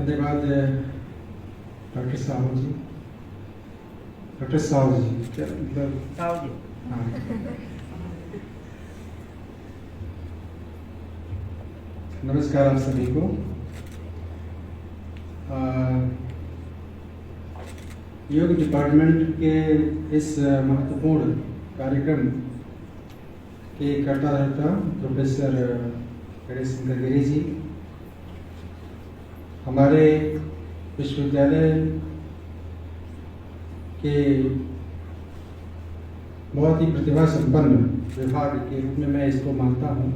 धन्यवाद डॉक्टर साहू जी। डॉक्टर साहू जी क्या मतलब साहू जी। हाँ। नमस्कार आप सभी को। योग डिपार्टमेंट के इस महत्वपूर्ण कार्यक्रम के करता रहता प्रोफेसर गणेश शंकर गिरी जी हमारे विश्वविद्यालय के बहुत ही प्रतिभा संपन्न विभाग के रूप में मैं इसको मानता हूँ।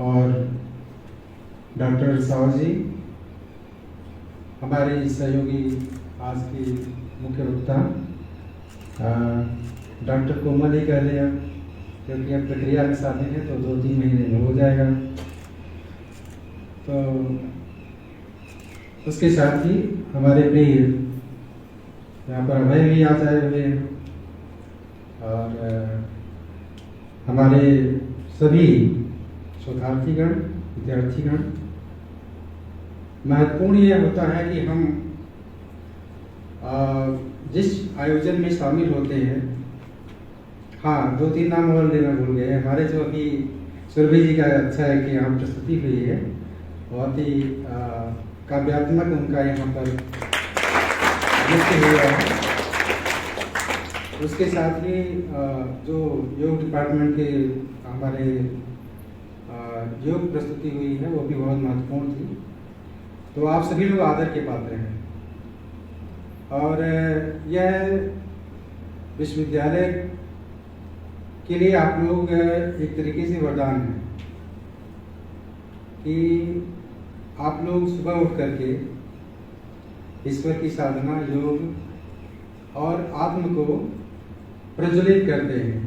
और डॉक्टर साहू जी हमारे सहयोगी आज की मुख्य वक्ता डॉक्टर कोमल ही कह लिया, क्योंकि अब प्रक्रिया में शामिल है तो 2-3 महीने में हो जाएगा। तो उसके साथ ही हमारे प्रिय यहाँ पर अभय भी आज आए हुए हैं और हमारे सभी शोधार्थीगण विद्यार्थीगण। महत्वपूर्ण यह होता है कि हम जिस आयोजन में शामिल होते हैं, हाँ 2-3 नाम और लेना भूल गए। हमारे जो अभी सुरभि जी का अच्छा है कि यहाँ प्रस्तुति हुई है, बहुत ही काव्यात्मक उनका यहाँ पर नृत्य हुआ है। उसके साथ ही जो योग डिपार्टमेंट के हमारे योग प्रस्तुति हुई है वो भी बहुत महत्वपूर्ण थी। तो आप सभी लोग आदर के पात्र हैं और यह विश्वविद्यालय के लिए आप लोग एक तरीके से वरदान है कि आप लोग सुबह उठ करके ईश्वर की साधना, योग और आत्म को प्रज्वलित करते हैं।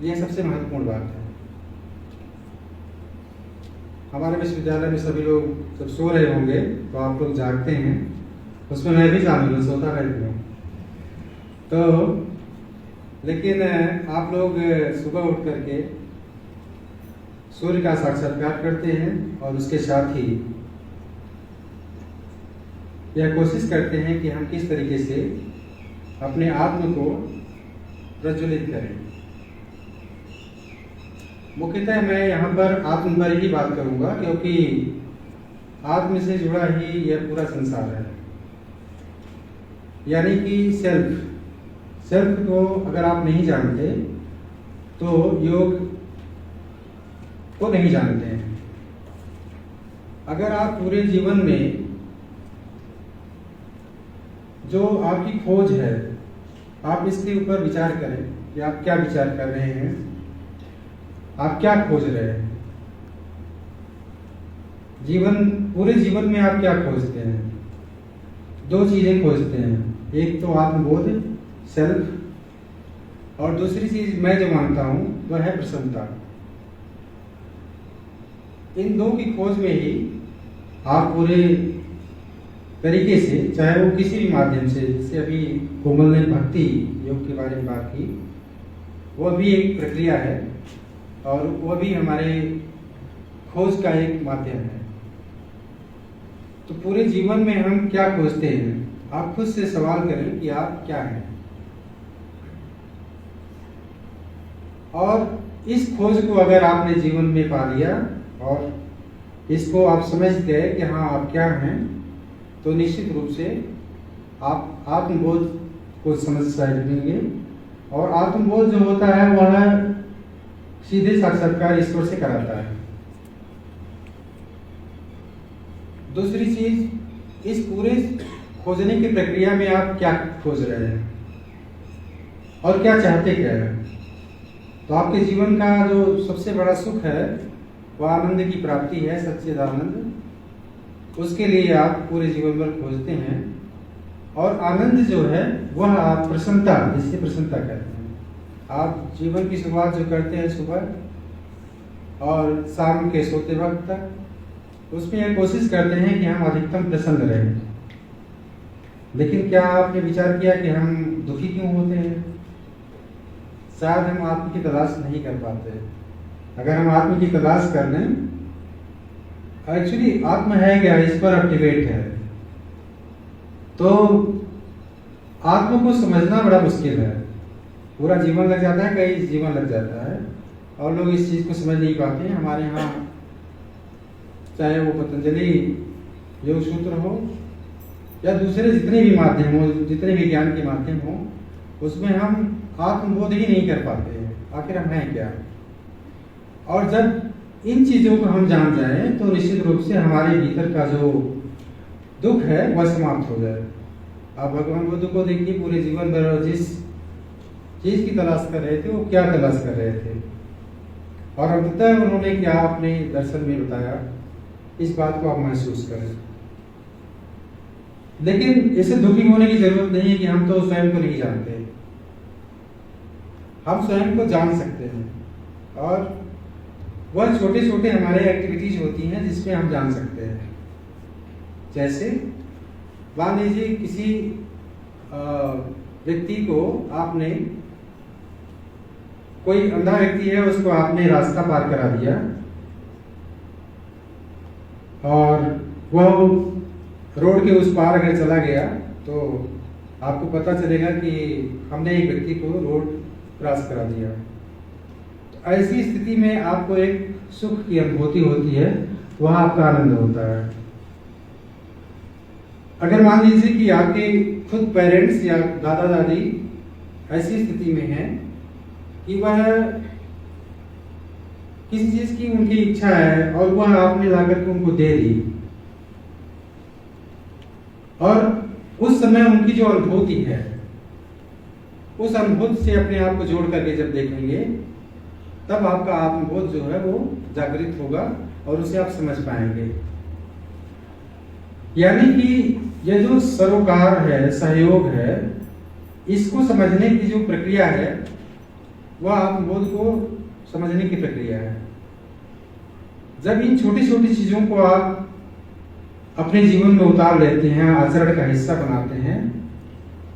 यह सबसे महत्वपूर्ण बात है। हमारे विश्वविद्यालय में सभी लोग जब सो रहे होंगे तो आप लोग जागते हैं, उसमें मैं भी शामिल हूँ, सोता रहता हूँ। तो लेकिन आप लोग सुबह उठ करके सूर्य का साक्षात्कार करते हैं और उसके साथ ही यह कोशिश करते हैं कि हम किस तरीके से अपने आत्म को प्रज्वलित करें। मुख्यतः मैं यहाँ पर आत्म पर ही बात करूँगा, क्योंकि आत्म से जुड़ा ही यह पूरा संसार है। यानी कि सेल्फ को अगर आप नहीं जानते तो योग को नहीं जानते हैं। अगर आप पूरे जीवन में जो आपकी खोज है, आप इसके ऊपर विचार करें कि आप क्या विचार कर रहे हैं, आप क्या खोज रहे हैं। पूरे जीवन में आप क्या खोजते हैं? 2 चीजें खोजते हैं, एक तो आत्मबोध सेल्फ, और दूसरी चीज मैं जो मानता हूं वह है प्रसन्नता। इन 2 की खोज में ही आप पूरे तरीके से, चाहे वो किसी भी माध्यम से, जैसे अभी कोमल ने भक्ति योग के बारे में बात की, वह भी एक प्रक्रिया है और वह भी हमारे खोज का एक माध्यम है। तो पूरे जीवन में हम क्या खोजते हैं, आप खुद से सवाल करें कि आप क्या हैं। और इस खोज को अगर आपने जीवन में पा लिया और इसको आप समझ गए कि हाँ आप क्या हैं, तो निश्चित रूप से आप आत्मबोध को समझ सकेंगे। और आत्मबोध जो होता है वह सीधे साक्षात्कार ईश्वर से कराता है। दूसरी चीज, इस पूरे खोजने की प्रक्रिया में आप क्या खोज रहे हैं और क्या चाहते क्या हैं। तो आपके जीवन का जो सबसे बड़ा सुख है वह आनंद की प्राप्ति है, सच्चिदानंद। उसके लिए आप पूरे जीवन भर खोजते हैं। और आनंद जो है वह आप प्रसन्नता, जिससे प्रसन्नता कहते हैं, आप जीवन की शुरुआत जो करते हैं सुबह और शाम के सोते वक्त तक, उसमें यह कोशिश करते हैं कि हम अधिकतम प्रसन्न रहें। लेकिन क्या आपने विचार किया कि हम दुखी क्यों होते हैं? शायद हम आत्म की तलाश नहीं कर पाते। अगर हम आत्म की तलाश कर लें एक्चुअली आत्मा है क्या, इस पर अब डिबेट है। तो आत्मा को समझना बड़ा मुश्किल है, पूरा जीवन लग जाता है, कई जीवन लग जाता है, और लोग इस चीज को समझ नहीं पाते हैं। हमारे यहाँ चाहे वो पतंजलि योग सूत्र हो या दूसरे जितने भी माध्यम हो, जितने भी ज्ञान के माध्यम हो, उसमें हम आत्मबोध ही नहीं कर पाते हैं आखिर हम हैं क्या। और जब इन चीजों को हम जान जाएं तो निश्चित रूप से हमारे भीतर का जो दुख है वह समाप्त हो जाए। आप भगवान बुद्ध को देखिए, पूरे जीवन भर जिस चीज की तलाश कर रहे थे वो क्या तलाश कर रहे थे, और अंततः उन्होंने क्या अपने दर्शन में बताया, इस बात को आप महसूस करें। लेकिन इसे दुखी होने की जरूरत नहीं है कि हम तो स्वयं को नहीं जानते। हम स्वयं को जान सकते हैं, और वह छोटे छोटे हमारे एक्टिविटीज होती हैं जिसमें हम जान सकते हैं। जैसे मान लीजिए किसी व्यक्ति को आपने, कोई अंधा व्यक्ति है, उसको आपने रास्ता पार करा दिया और वह रोड के उस पार अगर चला गया तो आपको पता चलेगा कि हमने एक व्यक्ति को रोड क्रॉस करा दिया। तो ऐसी स्थिति में आपको एक सुख की अनुभूति होती है, वह आपका आनंद होता है। अगर मान लीजिए कि आपके खुद पेरेंट्स या दादा दादी ऐसी स्थिति में हैं कि वह किसी चीज की उनकी इच्छा है और वह आपने लाकर के उनको दे दी, और उस समय उनकी जो अनुभूति है, उस अनुभूति से अपने आप को जोड़ करके जब देखेंगे तब आपका आत्मबोध जो है वो जागृत होगा और उसे आप समझ पाएंगे। यानी कि यह जो सरोकार है, सहयोग है, इसको समझने की जो प्रक्रिया है वह आत्मबोध को समझने की प्रक्रिया है। जब इन छोटी छोटी चीजों को आप अपने जीवन में उतार लेते हैं, आचरण का हिस्सा बनाते हैं,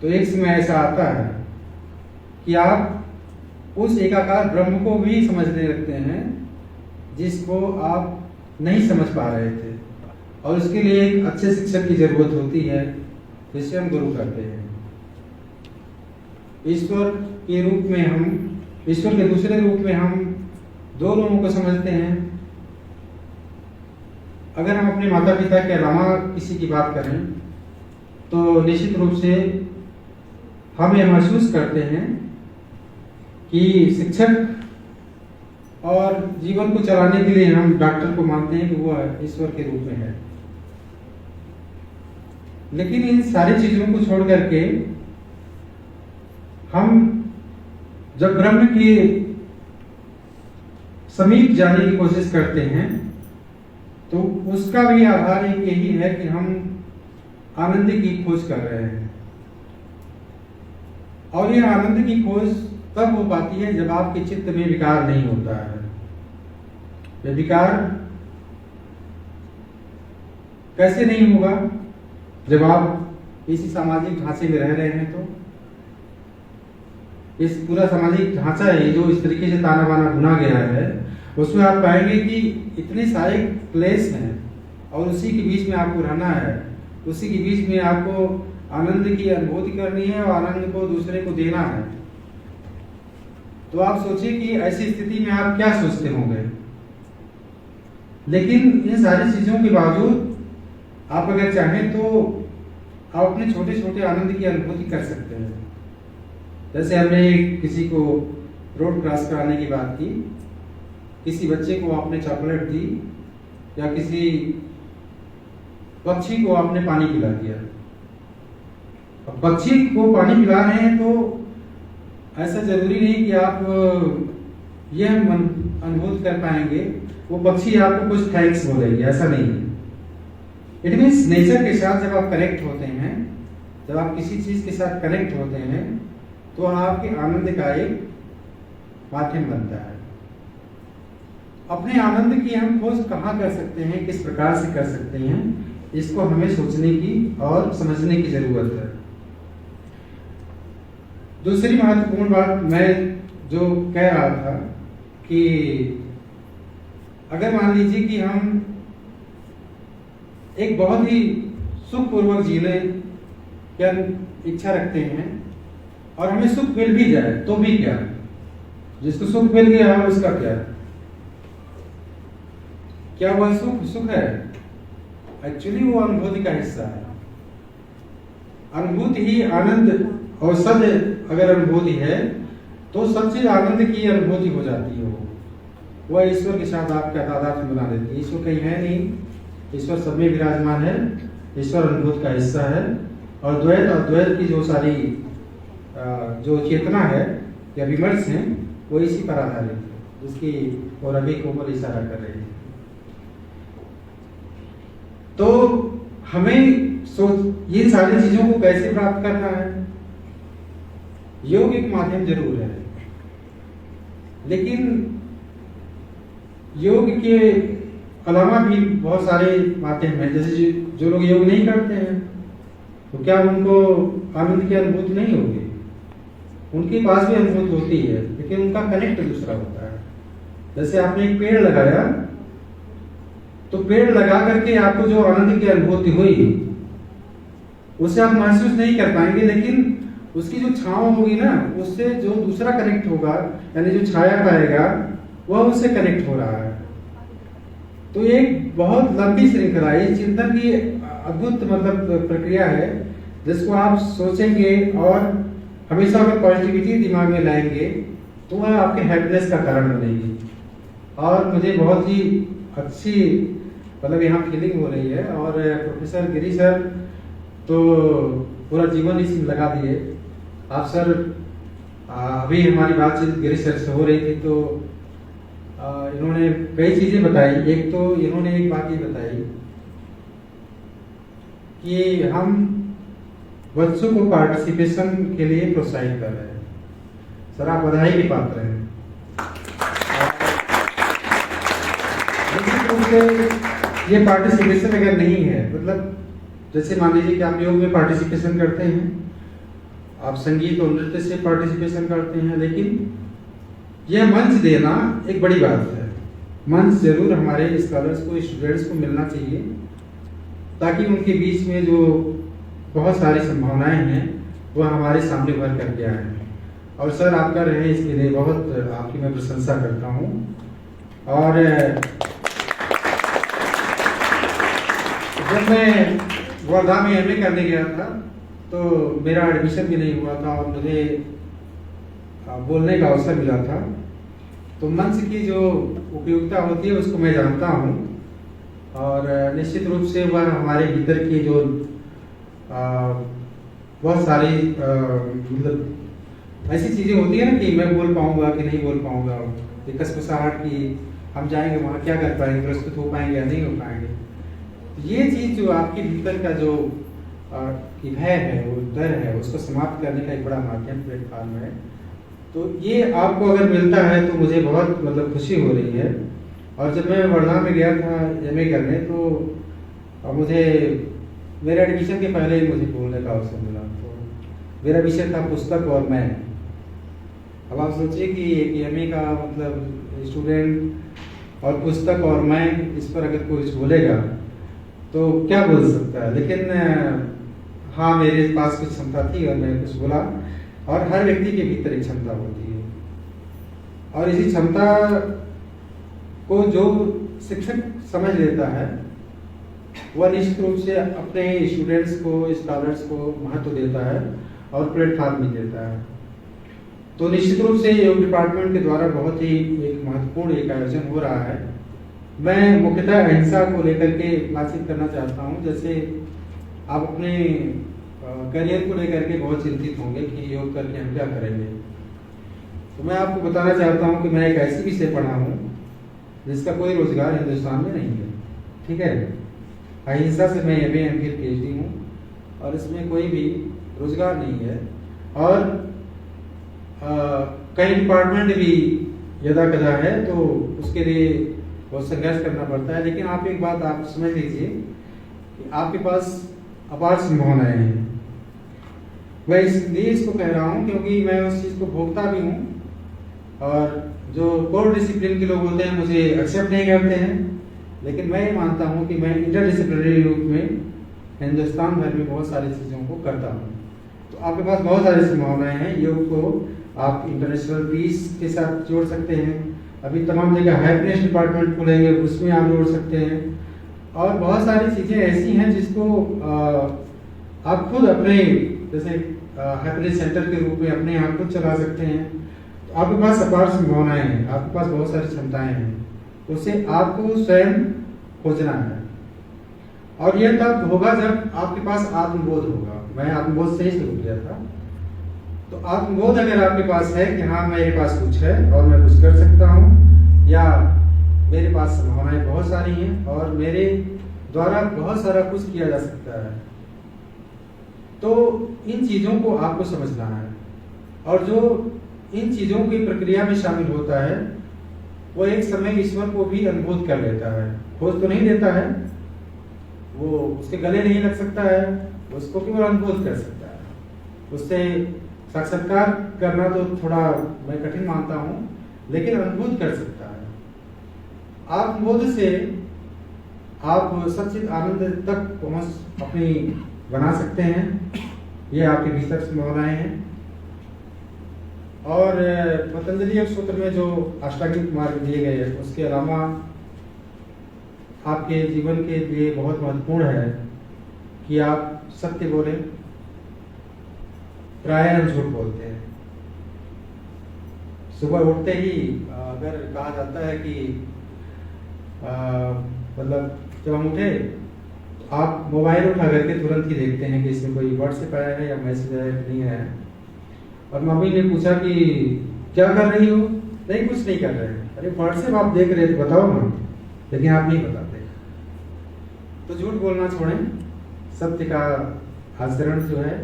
तो एक समय ऐसा आता है कि आप उस एकाकार ब्रह्म को भी समझने लगते हैं जिसको आप नहीं समझ पा रहे थे, और उसके लिए एक अच्छे शिक्षक की जरूरत होती है जिसे हम गुरु कहते हैं। ईश्वर के रूप में हम, ईश्वर के दूसरे रूप में हम दो लोगों को समझते हैं। अगर हम अपने माता पिता के अलावा किसी की बात करें तो निश्चित रूप से हम ये महसूस करते हैं कि शिक्षक और जीवन को चलाने के लिए हम डॉक्टर को मानते हैं कि वह ईश्वर के रूप में है। लेकिन इन सारी चीजों को छोड़ करके हम जब ब्रह्म के समीप जाने की कोशिश करते हैं तो उसका भी आधार एक यही है कि हम आनंद की खोज कर रहे हैं, और यह आनंद की खोज तब हो पाती है जब आपके चित्त में विकार नहीं होता है। यह विकार कैसे नहीं होगा? जब आप इसी सामाजिक ढांचे में रह रहे हैं तो इस पूरा सामाजिक ढांचा है जो इस तरीके से ताना बाना बुना गया है, उसमें आप पाएंगे कि इतने सारे क्लेश हैं और उसी के बीच में आपको रहना है, उसी के बीच में आपको आनंद की अनुभूति करनी है और आनंद को दूसरे को देना है। तो आप सोचिए कि ऐसी स्थिति में आप क्या सोचते होंगे। लेकिन इन सारी चीजों के बावजूद आप अगर चाहें तो आप अपने छोटे छोटे आनंद की अनुभूति कर सकते हैं। जैसे हमने किसी को रोड क्रॉस कराने की बात की, किसी बच्चे को आपने चॉकलेट दी या किसी पक्षी को आपने पानी पिला दिया। अब पक्षी को पानी पिला रहे हैं तो ऐसा जरूरी नहीं कि आप यह अनुभूत कर पाएंगे वो पक्षी आपको कुछ थैंक्स बोलेगी, ऐसा नहीं है। इट मीन्स नेचर के साथ जब आप कनेक्ट होते हैं, जब आप किसी चीज के साथ कनेक्ट होते हैं तो आपके आनंद का एक माध्यम बनता है। अपने आनंद की हम खोज कहाँ कर सकते हैं, किस प्रकार से कर सकते हैं, इसको हमें सोचने की और समझने की जरूरत है। दूसरी महत्वपूर्ण बात मैं जो कह रहा था कि अगर मान लीजिए कि हम एक बहुत ही सुखपूर्वक जीने की इच्छा रखते हैं, और हमें सुख मिल भी जाए तो भी क्या, जिसको सुख मिल गया उसका क्या वह सुख है? एक्चुअली वो अनुभूति का हिस्सा है। अनुभूति ही आनंद, और सत्य अगर अनुभूति है तो सच्चे आनंद की अनुभूति हो जाती है। वह ईश्वर के साथ आपका तादाद बना देती है। ईश्वर कहीं है नहीं, ईश्वर सब में विराजमान है, ईश्वर अनुभूति का हिस्सा है। और द्वैत और द्वैत की जो सारी जो चेतना है या विमर्श है वो इसी पर आधारित है, जिसकी और अभी के ऊपर इशारा कर रही है। तो हमें ये सारी चीजों को कैसे प्राप्त करना है? योग एक माध्यम जरूर है, लेकिन योग के अलावा भी बहुत सारे माध्यम हैं। जैसे जो लोग योग नहीं करते हैं तो क्या उनको आनंद की अनुभूति नहीं होगी? उनके पास भी अनुभूति होती है, लेकिन उनका कनेक्ट दूसरा होता है। जैसे आपने एक पेड़ लगाया, तो पेड़ लगा करके आपको जो आनंद की अनुभूति हुई उसे आप महसूस नहीं कर पाएंगे, लेकिन उसकी जो छांव होगी ना, उससे जो दूसरा कनेक्ट होगा, यानी जो छाया पाएगा वह उससे कनेक्ट हो रहा है। तो एक बहुत लंबी श्रृंखला है, चिंतन की अद्भुत मतलब प्रक्रिया है, जिसको आप सोचेंगे और हमेशा अगर पॉजिटिविटी दिमाग में लाएंगे तो वह आपके हैप्पीनेस का कारण बनेगी। और मुझे बहुत ही अच्छी मतलब यहाँ फीलिंग हो रही है। और प्रोफेसर गिरी सर तो पूरा जीवन इसी में लगा दिए। आप सर अभी हमारी बातचीत गिरी सर से हो रही थी, तो इन्होंने कई चीजें बताई। एक तो इन्होंने एक बात ये बताई कि हम बच्चों को पार्टिसिपेशन के लिए प्रोत्साहित कर रहे हैं। सर आप बधाई के पात्र हैं। निश्चित रूप से ये पार्टिसिपेशन अगर नहीं है, मतलब जैसे मान लीजिए कि आप योग में पार्टिसिपेशन करते हैं, आप संगीत और नृत्य से पार्टिसिपेशन करते हैं, लेकिन यह मंच देना एक बड़ी बात है। मंच जरूर हमारे स्कॉलर्स को, स्टूडेंट्स को मिलना चाहिए, ताकि उनके बीच में जो बहुत सारी संभावनाएं हैं वह हमारे सामने भर करके आए। और सर आप कर रहे हैं, इसके लिए बहुत आपकी मैं प्रशंसा करता हूँ। और जब मैं वर्धा में एमए करने गया था तो मेरा एडमिशन भी नहीं हुआ था और मुझे बोलने का अवसर मिला था। तो मंच की जो उपयोगिता होती है उसको मैं जानता हूँ, और निश्चित रूप से वह हमारे भीतर की जो बहुत सारी मतलब ऐसी चीज़ें होती है ना कि मैं बोल पाऊँगा कि नहीं बोल पाऊँगा, कसमसाहट की हम जाएंगे वहाँ क्या कर पाएंगे, प्रस्तुत हो पाएंगे या नहीं हो पाएंगे। ये चीज़ जो आपके भीतर का जो भय है, वो डर है, उसको समाप्त करने का एक बड़ा माध्यम प्लेटफॉर्म है। तो ये आपको अगर मिलता है तो मुझे बहुत मतलब खुशी हो रही है। और जब मैं वर्धा में गया था एमए करने, तो मुझे मेरे एडमिशन के पहले ही मुझे बोलने का अवसर मिला। तो मेरा विषय था पुस्तक और मैं। अब आप सोचिए कि एक एमए का मतलब स्टूडेंट और पुस्तक और मैं, इस पर अगर कोई कुछ बोलेगा तो क्या बोल सकता है। लेकिन हाँ, मेरे पास कुछ क्षमता थी और मैं कुछ बोला। और हर व्यक्ति के भीतर एक क्षमता होती है, और इसी क्षमता को जो शिक्षक समझ लेता है वह निश्चित रूप से अपने स्टूडेंट्स को, स्कॉलर्स को महत्व देता है और प्लेटफॉर्म भी देता है। तो निश्चित रूप से योग डिपार्टमेंट के द्वारा बहुत ही एक महत्वपूर्ण एक आयोजन हो रहा है। मैं मुख्यतः अहिंसा को लेकर के बातचीत करना चाहता हूँ। जैसे आप अपने करियर को लेकर के बहुत चिंतित होंगे कि योग करके हम क्या करेंगे, तो मैं आपको बताना चाहता हूँ कि मैं एक ऐसी विषय पढ़ा हूँ जिसका कोई रोजगार हिंदुस्तान में नहीं है। ठीक है, अहिंसा से मैं एमए एमफिल पीएचडी हूँ और इसमें कोई भी रोजगार नहीं है। और कई डिपार्टमेंट भी यदा कदा है, तो उसके लिए बहुत संघर्ष करना पड़ता है। लेकिन आप एक बात आप समझ लीजिए कि आपके पास अपार संभावनाएं हैं। मैं इसलिए इसको कह रहा हूँ क्योंकि मैं उस चीज़ को भोगता भी हूँ, और जो कोर डिसिप्लिन के लोग होते हैं मुझे एक्सेप्ट नहीं करते हैं, लेकिन मैं ये मानता हूँ कि मैं इंटरडिसिप्लिनरी रूप में हिंदुस्तान भर में बहुत सारी चीज़ों को करता हूँ। तो आपके पास बहुत सारी संभावनाएं हैं। योग को आप इंटरनेशनल पीस के साथ जोड़ सकते हैं। अभी तमाम जगह हैप्पीनेस डिपार्टमेंट खुलेंगे, उसमें आप जोड़ सकते हैं। और बहुत सारी चीज़ें ऐसी हैं जिसको आप खुद अपने जैसे हैप्पीनेस सेंटर के रूप में अपने आप खुद चला सकते हैं। तो आपके पास अपार संभावनाएं हैं, आपके पास बहुत सारी क्षमताएं हैं, उसे आपको स्वयं खोजना है। और यह तब होगा जब आपके पास आत्मबोध होगा। मैं आत्मबोध से ही शुरू किया था। तो आत्मबोध अगर आपके पास है कि हाँ मेरे पास कुछ है और मैं कुछ कर सकता हूँ, या मेरे पास संभावनाएं बहुत सारी हैं और मेरे द्वारा बहुत सारा कुछ किया जा सकता है, तो इन चीज़ों को आपको समझना है। और जो इन चीज़ों की प्रक्रिया में शामिल होता है वो एक समय ईश्वर को भी अनुभूत कर लेता है। खोज तो नहीं देता है, वो उसके गले नहीं लग सकता है, उसको केवल अनुभूत कर सकता है। उससे साक्षात्कार करना तो थोड़ा मैं कठिन मानता हूँ, लेकिन अनुभूत कर सकता है। आत्मबोध से आप सच्चित आनंद तक पहुँच अपनी बना सकते हैं। ये आपके भीतर संभावनाएं हैं। और पतंजलि योग सूत्र में जो अष्टांगिक मार्ग दिए गए हैं, उसके अलावा आपके जीवन के लिए बहुत महत्वपूर्ण है कि आप सत्य बोलें। प्रायः हम झूठ बोलते हैं। सुबह उठते ही अगर कहा जाता है कि मतलब जब हम उठे तो आप मोबाइल उठा करके तुरंत ही देखते हैं कि इसमें कोई व्हाट्सएप आया है या मैसेज आया है, नहीं आया। और मम्मी ने पूछा कि क्या कर रही हो? नहीं, कुछ नहीं कर रहे हैं। अरे व्हाट्सएप आप देख रहे थे, बताओ ना। लेकिन आप नहीं बताते। तो झूठ बोलना छोड़ें। सत्य का आचरण जो है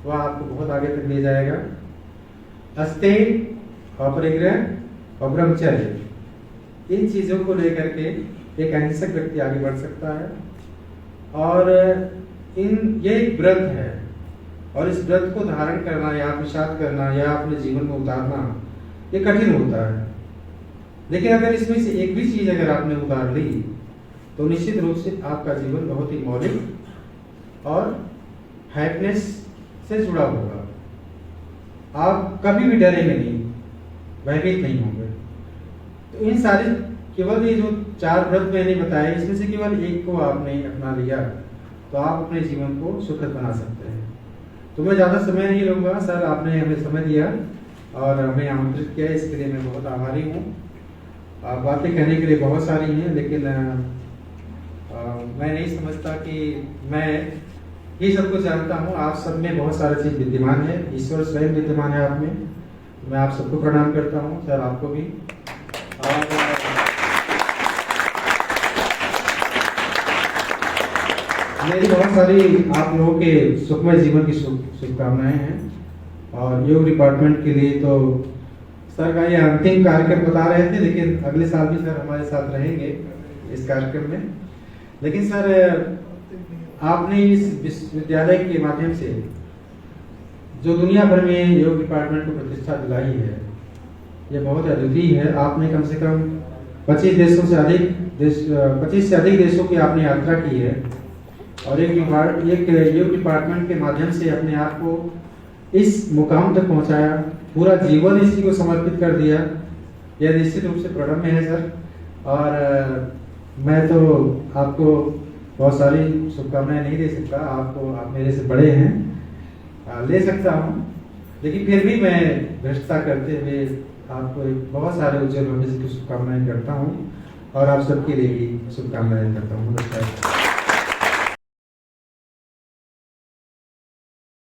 वह आपको बहुत आगे तक ले जाएगा। अस्तेय, अपरिग्रह और ब्रह्मचर्य, इन चीज़ों को लेकर के एक अहिंसक व्यक्ति आगे बढ़ सकता है। और ये एक व्रत है, और इस व्रत को धारण करना या आत्मसात करना या अपने जीवन में उतारना ये कठिन होता है। लेकिन अगर इसमें से एक भी चीज़ अगर आपने उतार ली तो निश्चित रूप से आपका जीवन बहुत ही मौलिक और हैप्पीनेस से जुड़ा होगा। आप कभी भी डरेंगे नहीं, भयभीत नहीं होंगे। तो इन सारे केवल ये जो 4 व्रत मैंने बताए, इसमें से केवल एक को आपने अपना लिया तो आप अपने जीवन को सुखद बना सकते हैं। तो मैं ज़्यादा समय नहीं लूँगा। सर, आपने हमें समय दिया और हमें आमंत्रित किया, इसके लिए मैं बहुत आभारी हूँ। बातें कहने के लिए बहुत सारी हैं, लेकिन मैं नहीं समझता कि मैं ही सब कुछ जानता हूँ। आप सब में बहुत सारी चीज़ विद्यमान है, ईश्वर स्वयं विद्यमान है आप में। मैं आप सबको प्रणाम करता हूँ, सर आपको भी। और मेरी बहुत सारी आप लोगों के सुखमय जीवन की शुभकामनाएं हैं। और योग डिपार्टमेंट के लिए तो सर का ये अंतिम कार्यक्रम बता रहे थे, लेकिन अगले साल भी सर हमारे साथ रहेंगे इस कार्यक्रम में। लेकिन सर, आपने इस विश्वविद्यालय के माध्यम से जो दुनिया भर में योग डिपार्टमेंट को प्रतिष्ठा दिलाई है, ये बहुत अद्वितीय है। आपने कम से कम 25 से अधिक देशों की आपने यात्रा की है और एक योग डिपार्टमेंट के माध्यम से अपने आप को इस मुकाम तक पहुंचाया, पूरा जीवन इसी को समर्पित कर दिया। यह निश्चित रूप से प्रणम्य है सर। और मैं तो आपको बहुत सारी शुभकामनाएं नहीं दे सकता, आप मेरे से बड़े हैं, ले सकता हूं, लेकिन फिर भी मैं भ्रष्टता करते हुए आपको बहुत सारे उज्जवल भविष्य की शुभकामनाएं करता हूं और आप सबके लिए भी शुभकामनाएं करता हूं। नमस्कार।